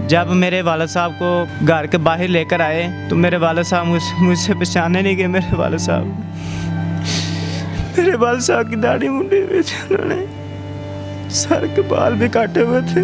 जब मेरे वालिद साहब को घर के बाहर लेकर आए तो मेरे वालिद साहब मुझसे पहचाने नहीं गए। मेरे वालिद साहब की दाढ़ी मुंडी में उन्होंने सर के बाल भी काटे हुए थे।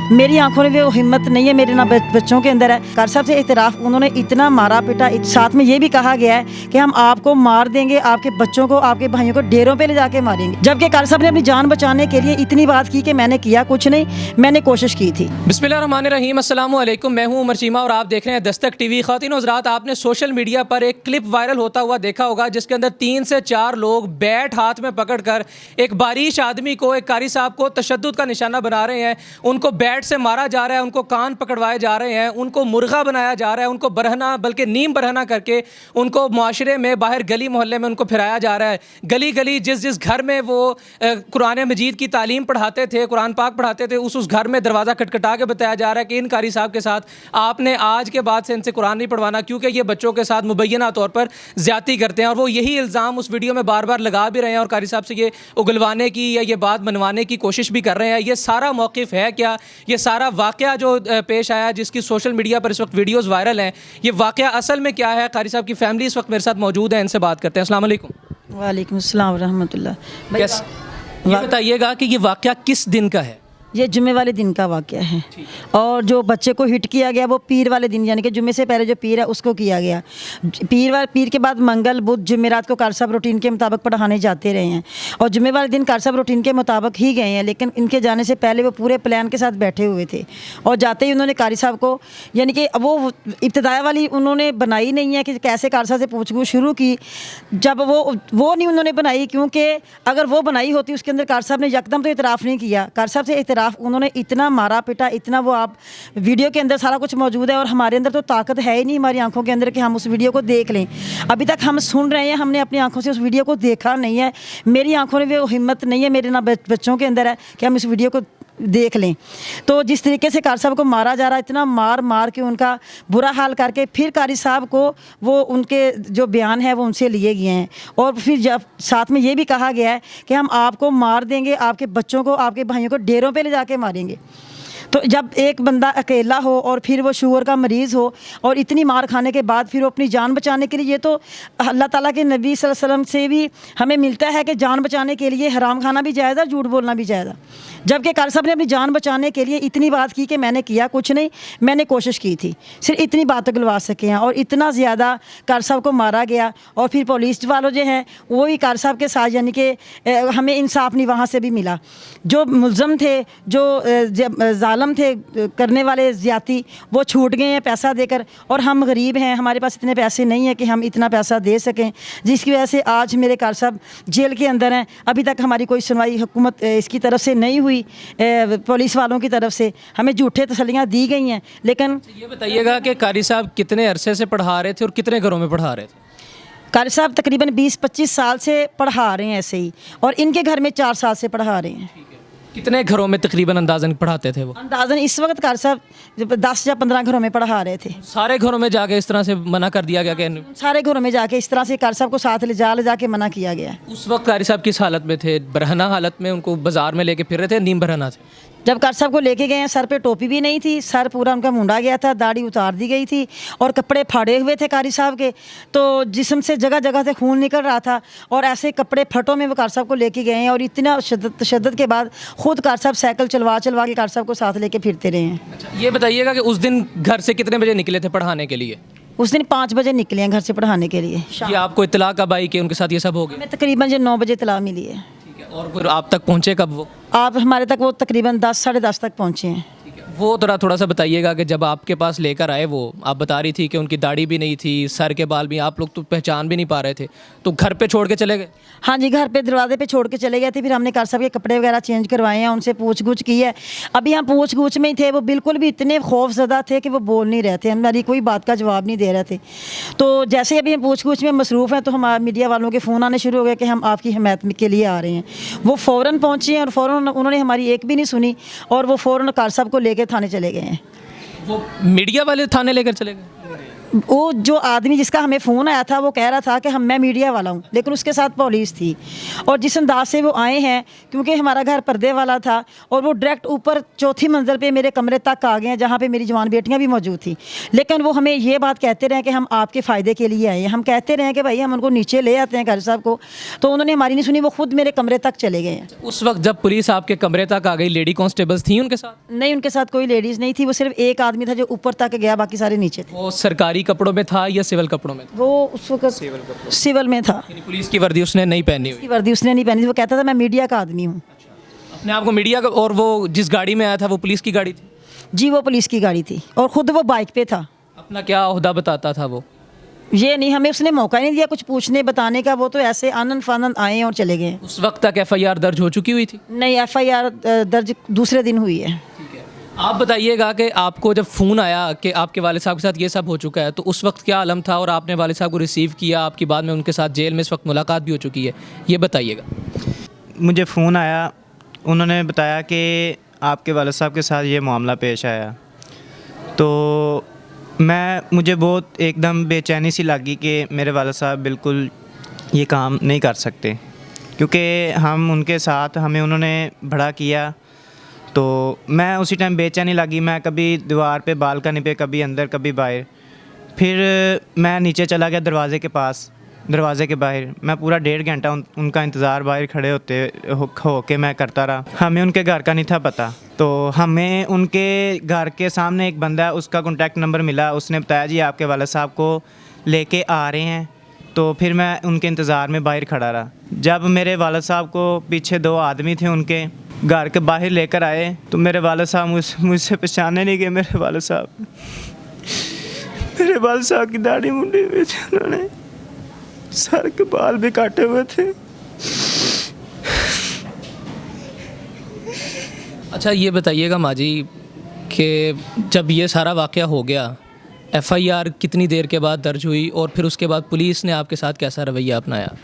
मेरी आंखों में वो हिम्मत नहीं है, मेरे ना बच्चों के अंदर है। कार साहब से इतराफ़, उन्होंने इतना मारा पीटा, साथ में ये भी कहा गया है कि हम आपको मार देंगे, आपके बच्चों को, आपके भाइयों को डेरों पे ले जाके मारेंगे। जबकि कार साहब ने अपनी जान बचाने के लिए इतनी बात की कि मैंने किया कुछ नहीं, मैंने कोशिश की थी। बिस्मिल्लाहिर्रहमानिर्रहीम, अस्सलामु अलैकुम। मैं हूं उमर चीमा और आप देख रहे हैं दस्तक टीवी। ख़वातीन और हज़रात, आपने सोशल मीडिया पर एक क्लिप वायरल होता हुआ देखा होगा जिसके अंदर 3 से 4 लोग बैट हाथ में पकड़कर एक बारिश आदमी को, एक कारी साहब को तशद्दुद का निशाना बना रहे हैं। उनको बैट से मारा जा रहा है, उनको कान पकड़वाए जा रहे हैं, उनको मुर्गा बनाया जा रहा है, उनको बरहना बल्कि नीम बरहना करके उनको मुआशरे में बाहर गली मोहल्ले में उनको फिराया जा रहा है। गली गली जिस घर में वो कुरान मजीद की तालीम पढ़ाते थे, कुरान पाक पढ़ाते थे, उस घर में दरवाज़ा खटखटा के बताया जा रहा है कि इन कारी साहब के साथ आपने आज के बाद से इनसे कुरान नहीं पढ़वाना, क्योंकि ये बच्चों के साथ मुबैना तौर पर ज़्यादती करते हैं। और वो यही इल्ज़ाम उस वीडियो में बार बार लगा भी रहे हैं और कारी साहब से ये उगलवाने की या ये बात मनवाने की कोशिश भी कर रहे हैं। ये सारा मौक़िफ़ है क्या, ये सारा वाक़या जो पेश आया जिसकी सोशल मीडिया पर इस वक्त वीडियोज़ वायरल हैं, ये वाक़या असल में क्या है? कारी साहब की फैमिली इस वक्त मेरे साथ मौजूद है, इनसे बात करते हैं। अस्सलाम वालेकुम। वालेकुम अस्सलाम रहमतुल्लाह। ये बताइएगा कि ये वाक़या किस दिन का है? ये जुम्मे वाले दिन का वाक़या है और जो बच्चे को हिट किया गया वो पीर वाले दिन, यानी कि जुम्मे से पहले जो पीर है उसको किया गया। पीर के बाद मंगल बुध जुमेरात को कार साहब रूटीन के मुताबिक पढ़ाने जाते रहे हैं और जुम्मे वाले दिन कार साहब रूटीन के मुताबिक ही गए हैं, लेकिन इनके जाने से पहले वो पूरे प्लान के साथ बैठे हुए थे और जाते ही उन्होंने कारी साहब को, यानी कि वो इब्तदाई वाली उन्होंने बनाई नहीं है कि कैसे कार साहब से पूछगछ शुरू की, जब वो नहीं उन्होंने बनाई, क्योंकि अगर वो बनाई होती उसके अंदर कार साहब ने यकदम तो इतराफ़ नहीं किया। कार साहब से इतराफ़ उन्होंने इतना मारा पीटा, इतना, वो आप वीडियो के अंदर सारा कुछ मौजूद है और हमारे अंदर तो ताकत है ही नहीं हमारी आंखों के अंदर कि हम उस वीडियो को देख लें। अभी तक हम सुन रहे हैं, हमने अपनी आंखों से उस वीडियो को देखा नहीं है। मेरी आंखों में वो हिम्मत नहीं है, मेरे ना बच्चों के अंदर है कि हम इस वीडियो को देख लें। तो जिस तरीके से कारी साहब को मारा जा रहा है, इतना मार के उनका बुरा हाल करके फिर कारी साहब को वो उनके जो बयान है वो उनसे लिए गए हैं और फिर जब साथ में ये भी कहा गया है कि हम आपको मार देंगे, आपके बच्चों को, आपके भाइयों को डेरों पे ले जाके मारेंगे। तो जब एक बंदा अकेला हो और फिर वो शुगर का मरीज़ हो और इतनी मार खाने के बाद फिर वो अपनी जान बचाने के लिए, ये तो अल्लाह ताला के नबी सल्लल्लाहु अलैहि वसल्लम से भी हमें मिलता है कि जान बचाने के लिए हराम खाना भी जायज़ है, झूठ बोलना भी जायज़ है। जबकि कारी साहब ने अपनी जान बचाने के लिए इतनी बात की कि मैंने किया कुछ नहीं, मैंने कोशिश की थी, सिर्फ इतनी बात गलवा सके हैं और इतना ज़्यादा कारी साहब को मारा गया। और फिर पुलिस वालों जो हैं वो भी कारी साहब के साथ, यानी कि हमें इंसाफ नहीं वहाँ से भी मिला। जो मुल्ज़म थे, जो जालिम थे करने वाले ज़्यादती, वो छूट गए हैं पैसा देकर और हम गरीब हैं, हमारे पास इतने पैसे नहीं हैं कि हम इतना पैसा दे सकें, जिसकी वजह से आज मेरे कारी साहब जेल के अंदर हैं। अभी तक हमारी कोई सुनवाई हुकूमत इसकी तरफ से नहीं हुई, पुलिस वालों की तरफ से हमें झूठे तसल्लियाँ दी गई हैं। लेकिन ये बताइएगा कि कारी साहब कितने अरसे से पढ़ा रहे थे और कितने घरों में पढ़ा रहे थे? कारी साहब तकरीबन 20-25 साल से पढ़ा रहे हैं ऐसे ही, और इनके घर में 4 साल से पढ़ा रहे हैं। कितने घरों में तकरीबन अंदाज़न पढ़ाते थे वो? अंदाज़न इस वक्त कारी साहब 10 या 15 घरों में पढ़ा रहे थे। सारे घरों में जाके इस तरह से मना कर दिया गया कि सारे घरों में जाके इस तरह से कारी साहब को साथ ले जा के मना किया गया। उस वक्त कारी साहब किस हालत में थे? बरहना हालत में उनको बाजार में लेके फिर रहे थे, नीम बरहना थे? जब कारी साहब को लेके गए हैं, सर पे टोपी भी नहीं थी, सर पूरा उनका मुंडा गया था, दाढ़ी उतार दी गई थी और कपड़े फाड़े हुए थे कारी साहब के, तो जिस्म से जगह जगह से खून निकल रहा था और ऐसे कपड़े फटों में वो कारी साहब को लेके गए हैं। और इतना तशद्दुद के बाद खुद कारी साहब साइकिल चलवा के कारी साहब को साथ लेके फिरते रहे हैं। अच्छा, ये बताइएगा कि उस दिन घर से कितने बजे निकले थे पढ़ाने के लिए? उस दिन 5 बजे निकले हैं घर से पढ़ाने के लिए। ये आपको इत्तला कब आई कि उनके साथ ये सब हो गया? हमें तकरीबन जो 9 बजे इत्तला मिली है। ठीक है, और फिर आप तक पहुँचे कब वो? आप हमारे तक वो तकरीबन 10 साढ़े 10 तक पहुँचे हैं। वो थोड़ा सा बताइएगा कि जब आपके पास लेकर आए, वो आप बता रही थी कि उनकी दाढ़ी भी नहीं थी, सर के बाल भी, आप लोग तो पहचान भी नहीं पा रहे थे, तो घर पे छोड़ के चले गए? हाँ जी, घर पे दरवाजे पे छोड़ के चले गए थे। फिर हमने कारी साहब के कपड़े वगैरह चेंज करवाए हैं, उनसे पूछ-गछ की है। अभी हम पूछ-गछ में ही थे, वो बिल्कुल भी इतने खौफज़दा थे कि वो बोल नहीं रहे थे, हमारी कोई बात का जवाब नहीं दे रहे थे। तो जैसे अभी हम पूछ-गछ में मसरूफ़ हैं तो हमारे मीडिया वालों के फ़ोन आने शुरू हो गए कि हम आपकी हिमायत के लिए आ रहे हैं। वो फ़ौरन पहुँचे और फ़ौरन उन्होंने हमारी एक भी नहीं सुनी और वो फ़ौरन कारी साहब को लेकर थाने चले गए हैं। वो मीडिया वाले थाने लेकर चले गए? वो जो आदमी जिसका हमें फ़ोन आया था वो कह रहा था कि मैं मीडिया वाला हूँ, लेकिन उसके साथ पुलिस थी। और जिस अंदाज से वो आए हैं, क्योंकि हमारा घर पर्दे वाला था और वो डायरेक्ट ऊपर चौथी मंजिल पे मेरे कमरे तक आ गए हैं, जहाँ पे मेरी जवान बेटियाँ भी मौजूद थी। लेकिन वो हमें ये बात कहते रहे कि हम आपके फ़ायदे के लिए आए हैं। हम कहते रहे कि भाई हम उनको नीचे ले आते हैं घर साहब को, तो उन्होंने हमारी नहीं सुनी, वो खुद मेरे कमरे तक चले गए हैं। उस वक्त जब पुलिस आपके कमरे तक आ गई, लेडी कांस्टेबल्स थी उनके साथ? नहीं, उनके साथ कोई लेडीज़ नहीं थी, वो सिर्फ एक आदमी था जो ऊपर तक गया, बाकी सारे नीचे थे। वो सरकारी कपड़ों में था या सिविल कपड़ों में था? वो उस वक्त सिविल में था। यानी पुलिस की वर्दी उसने नहीं पहनी हुई? उसकी वर्दी उसने नहीं पहनी थी। वो कहता था मैं मीडिया का आदमी हूँ। अपने आप को मीडिया का, और वो जिस गाड़ी में आया था वो पुलिस की गाड़ी थी? जी, वो पुलिस की गाड़ी थी और ख़ुद वो बाइक पे था। अपना क्या ओहदा बताता था वो? ये नहीं, हमें उसने मौका ही नहीं दिया कुछ पूछने बताने का। वो तो ऐसे आनंद फानंद आए और चले गए। उस वक्त तक एफआईआर दर्ज हो चुकी हुई थी? नहीं, एफआईआर दर्ज दूसरे दिन हुई है। आप बताइएगा कि आपको जब फ़ोन आया कि आपके वाले साहब के साथ ये सब हो चुका है, तो उस वक्त क्या आलम था और आपने वाले साहब को रिसीव किया? आपकी बाद में उनके साथ जेल में इस वक्त मुलाकात भी हो चुकी है, ये बताइएगा। मुझे फ़ोन आया, उन्होंने बताया कि आपके वाले साहब के साथ ये मामला पेश आया, तो मुझे बहुत एकदम बेचैनी सी लगी कि मेरे वाले साहब बिल्कुल ये काम नहीं कर सकते, क्योंकि हम उनके साथ, हमें उन्होंने बड़ा किया। तो मैं उसी टाइम बेचैनी लगी, मैं कभी दीवार पे, बालकनी पे, कभी अंदर कभी बाहर। फिर मैं नीचे चला गया दरवाज़े के पास, दरवाज़े के बाहर मैं पूरा 1.5 घंटा उनका इंतज़ार बाहर खड़े हो के मैं करता रहा। हमें उनके घर का नहीं था पता, तो हमें उनके घर के सामने एक बंदा है, उसका कॉन्टैक्ट नंबर मिला। उसने बताया जी आपके वाला साहब को लेके आ रहे हैं। तो फिर मैं उनके इंतज़ार में बाहर खड़ा रहा। जब मेरे वाला साहब को पीछे 2 आदमी थे उनके घर के बाहर लेकर आए, तो मेरे वाला साहब मुझसे पहचाने नहीं गए। मेरे वाला साहब की दाढ़ी मुंडी में थी, उन्होंने सर के बाल भी काटे हुए थे। अच्छा, ये बताइएगा माँ जी कि जब ये सारा वाक़या हो गया, एफआईआर कितनी देर के बाद दर्ज हुई और फिर उसके बाद पुलिस ने आपके साथ कैसा रवैया अपनाया?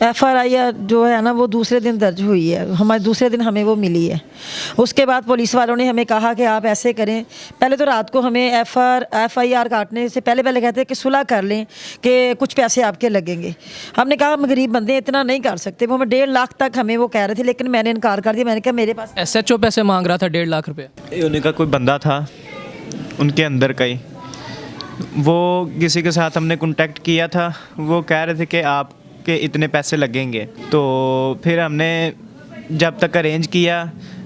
एफआईआर जो है ना वो दूसरे दिन दर्ज हुई है, हमारे दूसरे दिन हमें वो मिली है। उसके बाद पुलिस वालों ने हमें कहा कि आप ऐसे करें, पहले तो रात को हमें एफआईआर काटने से पहले कहते हैं कि सुलह कर लें कि कुछ पैसे आपके लगेंगे। हमने कहा हम गरीब बंदे हैं, इतना नहीं कर सकते। वो हमें 1.5 लाख तक हमें वो कह रहे थे, लेकिन मैंने इनकार कर दिया। मैंने कहा मेरे पास एसएचओ पैसे मांग रहा था 1.5 लाख रुपये। उन्हीं का कोई बंदा था उनके अंदर का ही, वो किसी के साथ हमने कॉन्टैक्ट किया था, वो कह रहे थे कि आपके इतने पैसे लगेंगे। तो फिर हमने जब तक अरेंज किया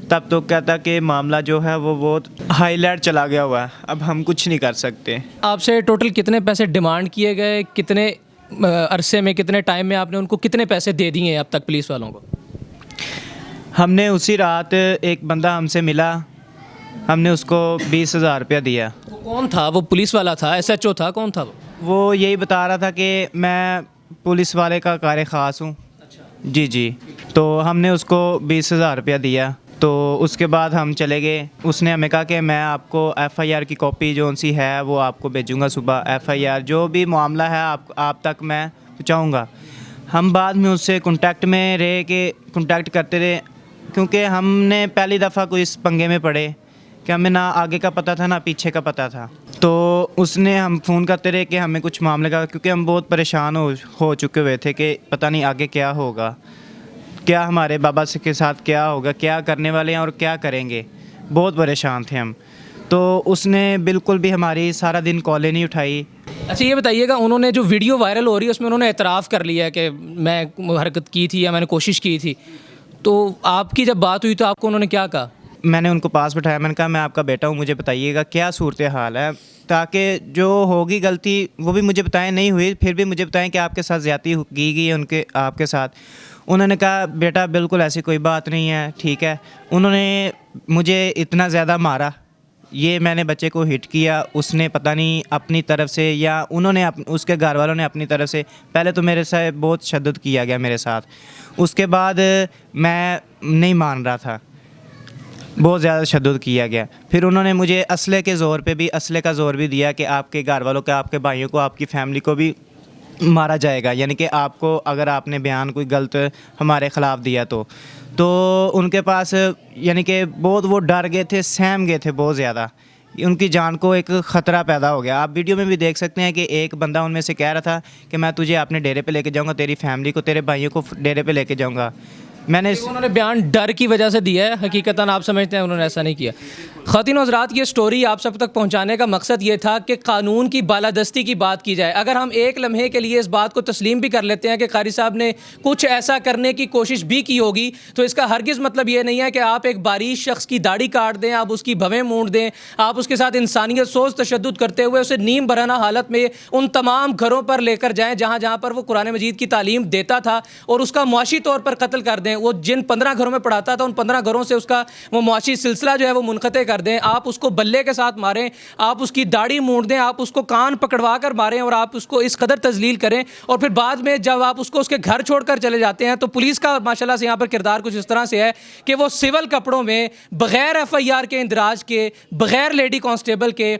तब तो कहता कि मामला जो है वो बहुत हाईलाइट चला गया हुआ है, अब हम कुछ नहीं कर सकते। आपसे टोटल कितने पैसे डिमांड किए गए, कितने अरसे में, कितने टाइम में आपने उनको कितने पैसे दे दिए अब तक पुलिस वालों को? हमने उसी रात एक बंदा हमसे मिला, हमने उसको 20,000 रुपया दिया। वो कौन था? वो पुलिस वाला था, एसएचओ था, कौन था वो यही बता रहा था कि मैं पुलिस वाले का कार ख़ास हूँ। अच्छा। जी। तो हमने उसको 20,000 रुपया दिया। तो उसके बाद हम चले गए। उसने हमें कहा कि मैं आपको एफआईआर की कॉपी जो सी है वो आपको भेजूँगा सुबह। एफआईआर जो भी मामला है आप तक मैं पहुँचाऊँगा। हम बाद में उससे कांटेक्ट में रहे कि कांटेक्ट करते रहे, क्योंकि हमने पहली दफ़ा कोई इस पंगे में पड़े कि हमें ना आगे का पता था ना पीछे का पता था। तो उसने हम फ़ोन करते रहे कि हमें कुछ मामले का, क्योंकि हम बहुत परेशान हो चुके हुए थे कि पता नहीं आगे क्या होगा, क्या हमारे बाबा से के साथ क्या होगा, क्या करने वाले हैं और क्या करेंगे। बहुत परेशान थे हम। तो उसने बिल्कुल भी हमारी सारा दिन कॉलें नहीं उठाई। अच्छा, ये बताइएगा, उन्होंने जो वीडियो वायरल हो रही है उसमें उन्होंने एतराफ़ कर लिया है कि मैं हरकत की थी या मैंने कोशिश की थी, तो आपकी जब बात हुई तो आपको उन्होंने क्या कहा? मैंने उनको पास बैठाया, मैंने कहा मैं आपका बेटा हूँ, मुझे बताइएगा क्या सूरत हाल है, ताकि जो होगी गलती वो भी मुझे बताएं, नहीं हुई फिर भी मुझे बताएं कि आपके साथ ज़्यादती की गई है आपके साथ। उन्होंने कहा बेटा बिल्कुल ऐसी कोई बात नहीं है, ठीक है। उन्होंने मुझे इतना ज़्यादा मारा, ये मैंने बच्चे को हिट किया, उसने पता नहीं अपनी तरफ से या उन्होंने उसके घर वालों ने अपनी तरफ से, पहले तो मेरे से बहुत शद्दत किया गया मेरे साथ। उसके बाद मैं नहीं मान रहा था, बहुत ज़्यादा शद्दत किया गया। फिर उन्होंने मुझे असले के ज़ोर भी दिया कि आपके घर वालों को, आपके भाइयों को, आपकी फैमिली को भी मारा जाएगा, यानी कि आपको अगर आपने बयान कोई गलत हमारे ख़िलाफ़ दिया तो उनके पास यानी कि बहुत वो डर गए थे, सहम गए थे बहुत ज़्यादा उनकी जान को एक ख़तरा पैदा हो गया। आप वीडियो में भी देख सकते हैं कि एक बंदा उनमें से कह रहा था कि मैं तुझे अपने डेरे पे लेके जाऊंगा, तेरी फैमिली को, तेरे भाइयों को डेरे पे लेके जाऊंगा। मैंने उन्होंने बयान डर की वजह से दिया है, हकीकतन आप समझते हैं उन्होंने ऐसा नहीं किया। ख़वातीन व हज़रात, ये स्टोरी आप सब तक पहुंचाने का मकसद ये था कि कानून की बालादस्ती की बात की जाए। अगर हम एक लम्हे के लिए इस बात को तस्लीम भी कर लेते हैं कि कारी साहब ने कुछ ऐसा करने की कोशिश भी की होगी, तो इसका हरगिज़ मतलब ये नहीं है कि आप एक बारीश शख्स की दाढ़ी काट दें, आप उसकी भवें मूंड दें, आप उसके साथ इंसानियत सोच तशद्दुद करते हुए उसे नीम बराना हालत में उन तमाम घरों पर लेकर जाएँ जहाँ जहाँ पर वो कुरान मजीद की तालीम देता था, और उसका मुआशी तौर पर कत्ल कर दें। वो जिन 15 घरों में पढ़ाता था, उन 15 घरों से उसका वो मुआशी सिलसिला जो है वो मुनक़ते कर दें। आप उसको बल्ले के साथ मारें, आप उसकी दाढ़ी मूंड दें, आप उसको कान पकड़वा कर मारें, और आप उसको इस कदर तजलील करें, और फिर बाद में जब आप उसको उसके घर छोड़कर चले जाते हैं, तो पुलिस का माशाल्लाह से यहाँ पर किरदार कुछ इस तरह से है कि वो सिविल कपड़ों में बग़ैर FIR के इंदराज के, बग़ैर लेडी कांस्टेबल के,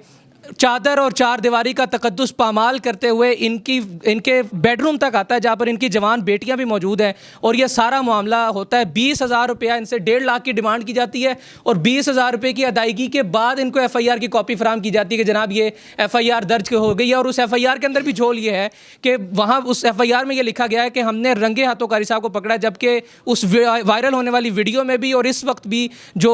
चादर और चार दीवारी का तकद्दुस पामाल करते हुए इनके बेडरूम तक आता है, जहाँ पर इनकी जवान बेटियां भी मौजूद हैं। और यह सारा मामला होता है 20,000 रुपया इनसे 1.5 लाख की डिमांड की जाती है, और 20,000 रुपये की अदायगी के बाद इनको FIR की कॉपी फराम की जाती है कि जनाब ये FIR दर्ज हो गई है। और उस FIR के अंदर भी झोल ये है कि वहाँ उस FIR में ये लिखा गया है कि हमने रंगे हाथों कारी साहब को पकड़ा, जबकि उस वायरल होने वाली वीडियो में भी और इस वक्त भी जो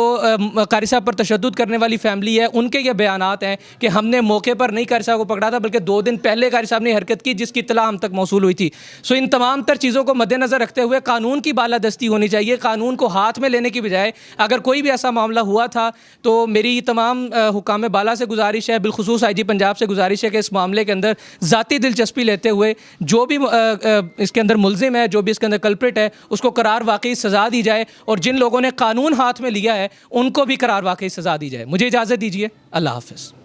कारी साहब पर तशद्दुद करने वाली फैमिली है, उनके ये बयानात हैं कि हमने मौके पर नहीं कारी साहब को पकड़ा था, बल्कि 2 दिन पहले कारी साहब ने हरकत की जिसकी इत्तला हम तक मौसूल हुई थी। सो इन तमाम तर चीज़ों को मद्देनज़र रखते हुए कानून की बालादस्ती होनी चाहिए। कानून को हाथ में लेने की बजाय अगर कोई भी ऐसा मामला हुआ था, तो मेरी तमाम हुकाम बाला से गुजारिश है, बिलखुसूस IG पंजाब से गुजारिश है कि इस मामले के अंदर ज़ाती दिलचस्पी लेते हुए जो भी इसके अंदर मुलजिम है, जो भी इसके अंदर कल्प्रिट है, उसको करार वाकई सज़ा दी जाए, और जिन लोगों ने कानून हाथ में लिया है उनको भी करार वाकई सज़ा दी जाए। मुझे इजाज़त दीजिए, अल्लाह हाफ़िज़।